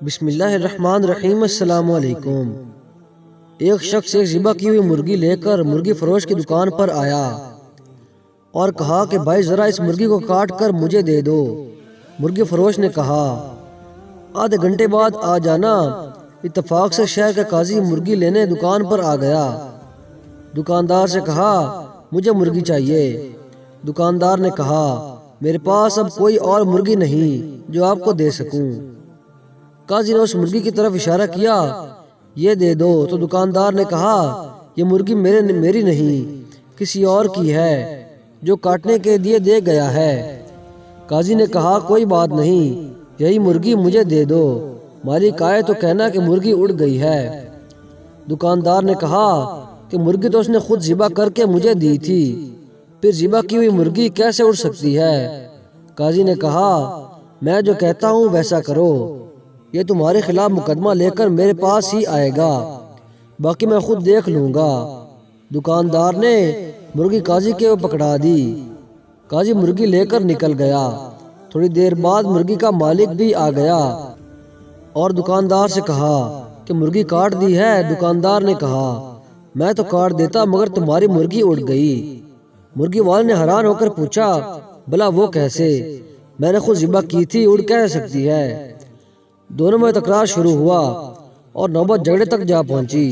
بسم اللہ الرحمن الرحیم۔ السلام علیکم۔ ایک شخص ایک ذبح کی ہوئی مرغی لے کر مرغی فروش کی دکان پر آیا اور کہا کہ بھائی ذرا اس مرغی کو کاٹ کر مجھے دے دو۔ مرغی فروش نے کہا آدھے گھنٹے بعد آ جانا۔ اتفاق سے شہر کا قاضی مرغی لینے دکان پر آ گیا۔ دکاندار سے کہا مجھے مرغی چاہیے۔ دکاندار نے کہا میرے پاس اب کوئی اور مرغی نہیں جو آپ کو دے سکوں۔ قاضی نے اس مرغی کی طرف اشارہ کیا یہ دے دو تو دکاندار نے کہا یہ مرغی میری نہیں کسی اور کی ہے جو کاٹنے کے لیے دے گیا ہے۔ قاضی نے کہا کوئی بات نہیں، یہی مرغی مجھے دے دو، مالک آئے تو کہنا کہ مرغی اڑ گئی ہے۔ دکاندار نے کہا کہ مرغی تو اس نے خود ذبح کر کے مجھے دی تھی، پھر ذبح کی ہوئی مرغی کیسے اڑ سکتی ہے؟ قاضی نے کہا میں جو کہتا ہوں ویسا کرو، یہ تمہارے خلاف مقدمہ لے کر میرے پاس ہی آئے گا، باقی میں خود دیکھ لوں گا۔ دکاندار نے مرغی قاضی کے پکڑا دی۔ قاضی مرغی لے کر نکل گیا۔ تھوڑی دیر بعد مرغی کا مالک بھی آ گیا اور دکاندار سے کہا کہ مرغی کاٹ دی ہے؟ دکاندار نے کہا میں تو کاٹ دیتا مگر تمہاری مرغی اڑ گئی۔ مرغی والے نے حیران ہو کر پوچھا بھلا وہ کیسے؟ میں نے خود ذبح کی تھی، اڑ کیسے سکتی ہے؟ دونوں میں تکرار شروع ہوا اور نوبت جھگڑے تک جا پہنچی،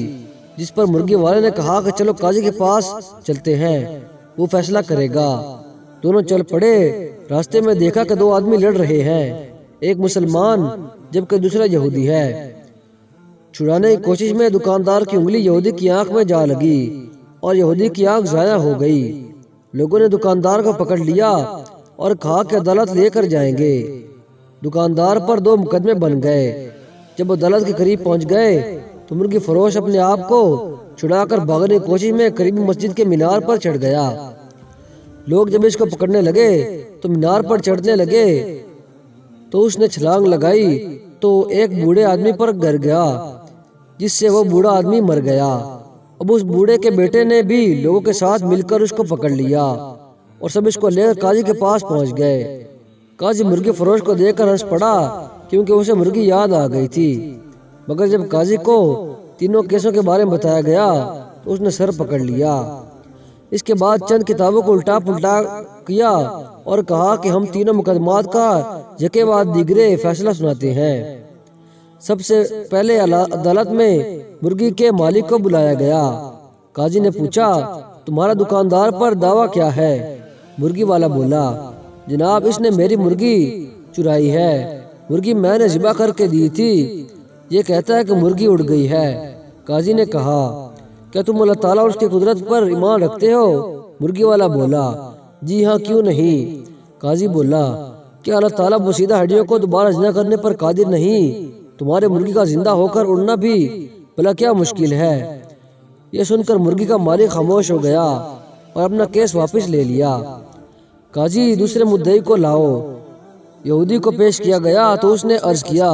جس پر مرغی والے نے کہا کہ چلو قاضی کے پاس چلتے ہیں، وہ فیصلہ کرے گا۔ دونوں چل پڑے۔ راستے میں دیکھا کہ دو آدمی لڑ رہے ہیں، ایک مسلمان جبکہ دوسرا یہودی ہے۔ چھڑانے کی کوشش میں دکاندار کی انگلی یہودی کی آنکھ میں جا لگی اور یہودی کی آنکھ ضائع ہو گئی۔ لوگوں نے دکاندار کو پکڑ لیا اور کہا کہ عدالت لے کر جائیں گے۔ دکاندار پر دو مقدمے بن گئے۔ جب عدالت کے قریب پہنچ گئے تو مرغی فروش اپنے آپ کو چھڑا کر بھاگنے کی کوشش میں قریبی مسجد کے مینار پر چڑھ گیا۔ لوگ جب اس کو پکڑنے لگے تو مینار پر چڑھنے لگے تو اس نے چھلانگ لگائی تو ایک بوڑھے آدمی پر گر گیا، جس سے وہ بوڑھا آدمی مر گیا۔ اب اس بوڑھے کے بیٹے نے بھی لوگوں کے ساتھ مل کر اس کو پکڑ لیا اور سب اس کو لے کر قاضی کے پاس پہنچ گئے۔ قاضی مرغی فروش کو دیکھ کر ہنس پڑا کیونکہ اسے مرغی یاد آ گئی تھی، مگر جب قاضی کو تینوں کیسوں کے بارے میں بتایا گیا تو اس نے سر پکڑ لیا۔ اس کے بعد چند کتابوں کو الٹا پلٹا کیا اور کہا کہ ہم تینوں مقدمات کا یکے بعد دیگرے فیصلہ سناتے ہیں۔ سب سے پہلے عدالت میں مرغی کے مالک کو بلایا گیا۔ قاضی نے پوچھا تمہارا دکاندار پر دعویٰ کیا ہے؟ مرغی والا بولا جناب اس نے میری مرغی چرائی ہے، مرغی میں نے ذبح کر کے دی تھی، یہ کہتا ہے کہ مرغی اڑ گئی ہے۔ قاضی نے کہا کیا تم اللہ تعالیٰ اور اس کی قدرت پر ایمان رکھتے ہو؟ مرغی والا بولا جی ہاں کیوں نہیں۔ قاضی بولا کیا اللہ تعالیٰ بوسیدہ ہڈیوں کو دوبارہ زندہ کرنے پر قادر نہیں؟ تمہارے مرغی کا زندہ ہو کر اڑنا بھی بھلا کیا مشکل ہے؟ یہ سن کر مرغی کا مالک خاموش ہو گیا اور اپنا کیس واپس لے لیا۔ قاضی دوسرے مدعی کو لاؤ۔ یہودی کو پیش کیا گیا تو اس نے عرض کیا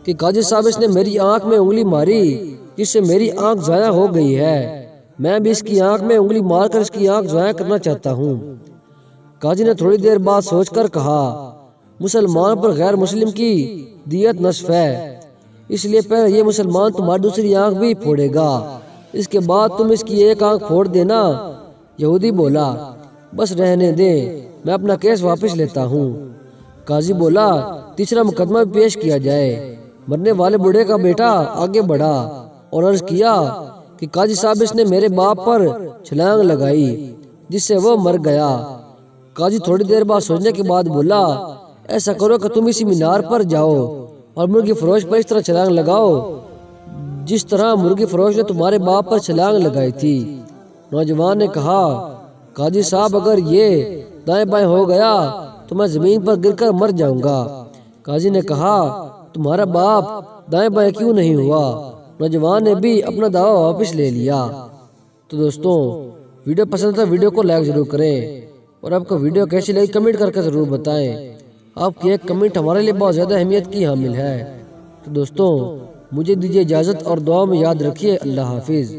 کہ قاضی صاحب اس نے میری آنکھ میں انگلی ماری جس سے میری آنکھ ضائع ہو گئی ہے، میں بھی اس کی آنکھ میں انگلی مار کر اس کی آنکھ ضائع کرنا چاہتا ہوں۔ قاضی نے تھوڑی دیر بعد سوچ کر کہا مسلمان پر غیر مسلم کی دیت نصف ہے، اس لیے پہلے یہ مسلمان تمہاری دوسری آنکھ بھی پھوڑے گا، اس کے بعد تم اس کی ایک آنکھ پھوڑ دینا۔ یہودی بولا بس رہنے دیں، میں اپنا کیس واپس لیتا ہوں۔ قاضی بولا تیسرا مقدمہ بھی پیش کیا جائے۔ مرنے والے بوڑھے کا بیٹا آگے بڑھا اور عرض کیا کہ قاضی صاحب اس نے میرے باپ پر چھلانگ لگائی جس سے وہ مر گیا۔ قاضی تھوڑی دیر بعد سوچنے کے بعد بولا ایسا کرو کہ تم اسی مینار پر جاؤ اور مرغی فروش پر اس طرح چھلانگ لگاؤ جس طرح مرغی فروش نے تمہارے باپ پر چھلانگ لگائی تھی۔ نوجوان نے کہا قاضی صاحب اگر یہ دائیں بائیں ہو گیا تو میں زمین پر گر کر مر جاؤں گا۔ قاضی نے کہا تمہارا باپ دائیں بائیں کیوں نہیں ہوا؟ نوجوان نے بھی اپنا دعویٰ واپس لے لیا۔ تو دوستوں ویڈیو پسند ہے ویڈیو کو لائک ضرور کریں اور آپ کو ویڈیو کیسی لگی کمنٹ کر کے ضرور بتائیں، آپ کی ایک کمنٹ ہمارے لیے بہت زیادہ اہمیت کی حامل ہے۔ تو دوستوں مجھے دیجیے اجازت اور دعا میں یاد رکھیے۔ اللہ حافظ۔